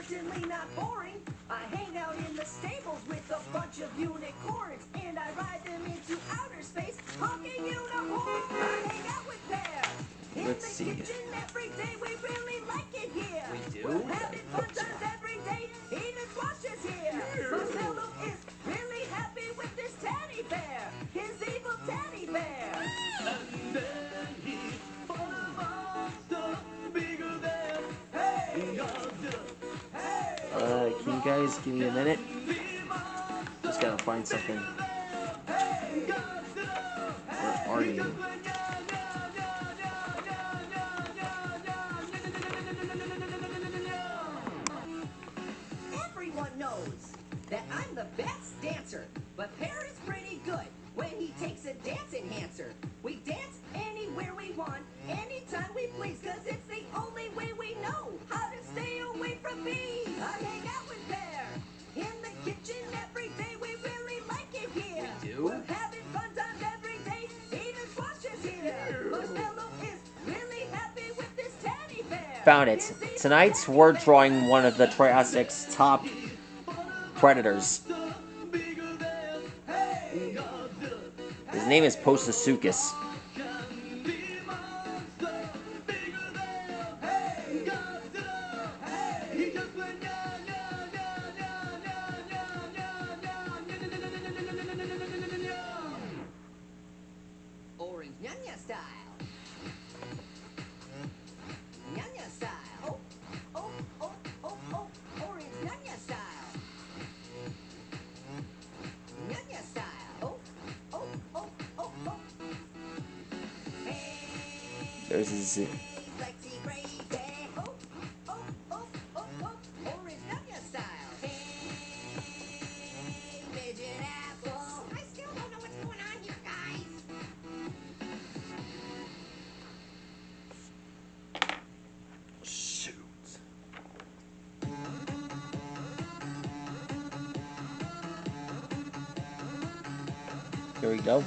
certainly not boring. I hang out in the stables with a bunch of unicorns, and I ride them into outer space, honking unicorns. I hang out with Bear. In Let's the see. kitchen every day, we really like it here. We do? We're having fun times every day, even Squash is here. Marcelo is really happy with this teddy bear, his evil teddy bear. And then he fought a monster bigger than Can you guys give me a minute? Just gotta find something. Where are you? Everyone knows that I'm the best dancer, but Pear is pretty good when he takes a dance enhancer. We dance anywhere we want, anytime we please, cause it's the only way we know how to stay away from bees. I hang out with Pear in the kitchen every day, we really like it here. We do? We're having fun times every day, even Squash is here. Marcelo is really happy with this teddy bear. Found it. Tonight's we're drawing one of the Triassic's top predators. His name is Postosuchus. Orange Nyanya style. Nyanya style. Oh, oh, oh, oh, oh. Orange Nyanya style. Nyanya style. Oh, oh, oh, oh, oh. Hey, There's his. Lexi Crazy. Oh, oh, oh, oh, oh. Orange Nyanya style. Hey, midget apple. I still don't know what's going on here, guys. Shoot. Here we go.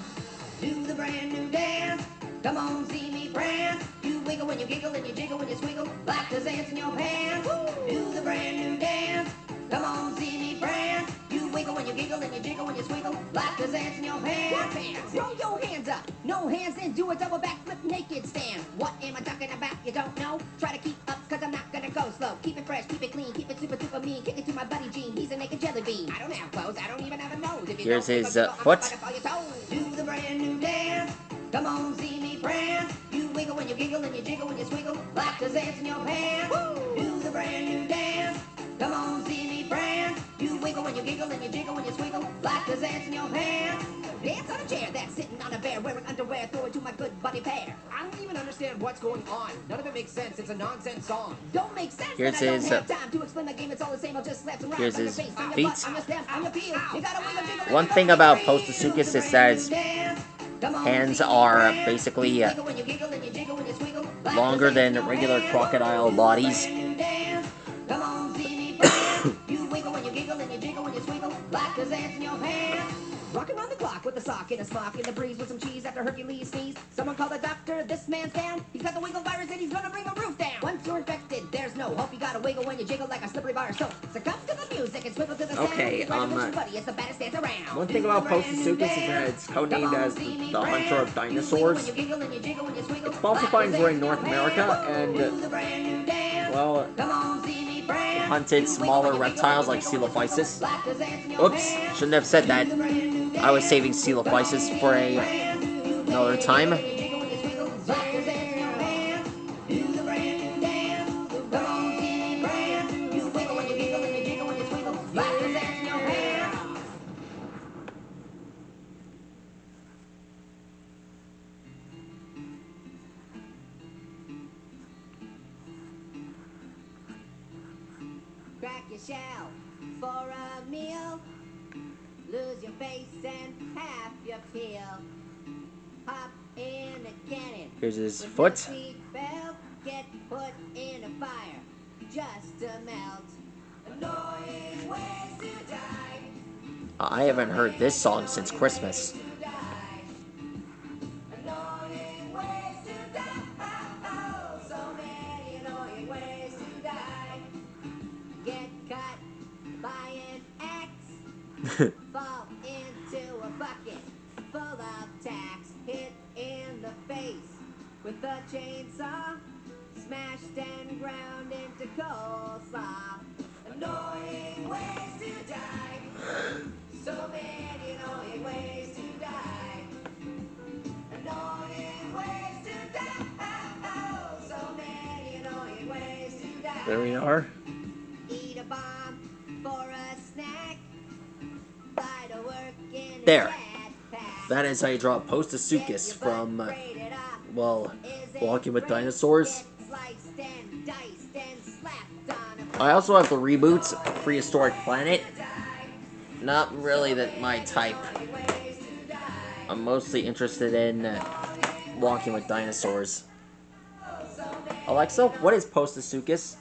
Do the brand new dance. Come on, see me prance. You wiggle when you giggle and you jiggle when you swiggle. Like the ants in your pants. Do the brand new dance. Come on, see me prance. You wiggle when you giggle and you jiggle when you swiggle. Like the ants in your pants. Throw your hands up. No hands, then do a double backflip naked stand. What am I talking about? You don't know? Try to keep up, cause I'm not gonna go slow. Keep it fresh, keep it clean, keep it super, super mean. Kick it to my buddy Gene. He's a naked jelly bean. I don't have clothes, I don't even have a nose. If you Here's don't his wiggle, foot. I'm gonna follow your toes. Do the brand new dance. Come on, see me prance. You wiggle when you giggle and you jiggle when you swiggle. Like the ants in your pants. Do the brand new dance. Come on, see me prance. You wiggle when you giggle and you jiggle when you swiggle. Like the ants in your pants. Dance on a chair that's sitting on a bear wearing underwear. Throw it to my good buddy Pear. I don't even understand what's going on. None of it makes sense. It's a nonsense song. Don't make sense. Here's I don't his, have time to explain the game. It's all the same. I'll just slap some rhymes here's on your his face, on your feet. butt, on your stem, on your peel. You gotta wiggle, jiggle, One thing about Postosuchus is that his hands are basically longer than regular crocodile bodies. Come on, see me prance. You wiggle when you giggle and you jiggle when you swiggle. Like the ants in your pants. Rocking around the clock with a sock and a smock in the breeze with some cheese after Hercules sneeze. Someone call the doctor, this man's down. He's got the wiggle virus and he's gonna bring a roof down. Once you're infected, there's no hope. You gotta wiggle when you jiggle like a slippery bar of soap. Succumb to the music and swivel to the sound. Okay, Congratulations, buddy, it's the baddest dance around. One thing about Postosuchus is that it's codenamed as the hunter of dinosaurs. It's falsified here in North America, and, well, it hunted smaller reptiles like Coelophysis. Oops, shouldn't have said that. I was saving Coelophysis for another time. Crack your shell for a meal. Lose your face and half your peel. Hop in a cannon. Here's his With foot. no seatbelt, get put in a fire just to melt. Annoying ways to die. I haven't heard this song since Christmas. Annoying ways to die. So many annoying ways to die. Get with a chainsaw, smashed and ground into coleslaw. Annoying ways to die. So many annoying ways to die. Annoying ways to die. Oh, so many annoying ways to die. There we are. Eat a bomb for a snack. Fly to work in a There. jetpack. That is how you draw Postosuchus from, well, Walking with Dinosaurs. I also have the reboots, Prehistoric Planet. Not really my type. I'm mostly interested in Walking with Dinosaurs. Alexa, what is Postosuchus?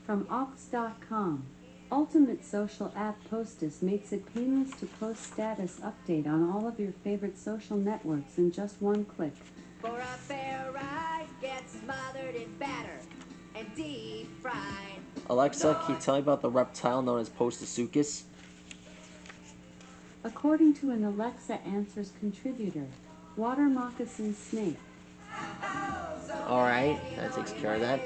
From Ox.com. Ultimate social app Postus makes it painless to post status update on all of your favorite social networks in just one click. For a fair ride, get smothered in batter and deep fried. Alexa, can you tell me about the reptile known as Postosuchus? According to an Alexa Answers contributor, water moccasin snake. Alright, that takes care of that.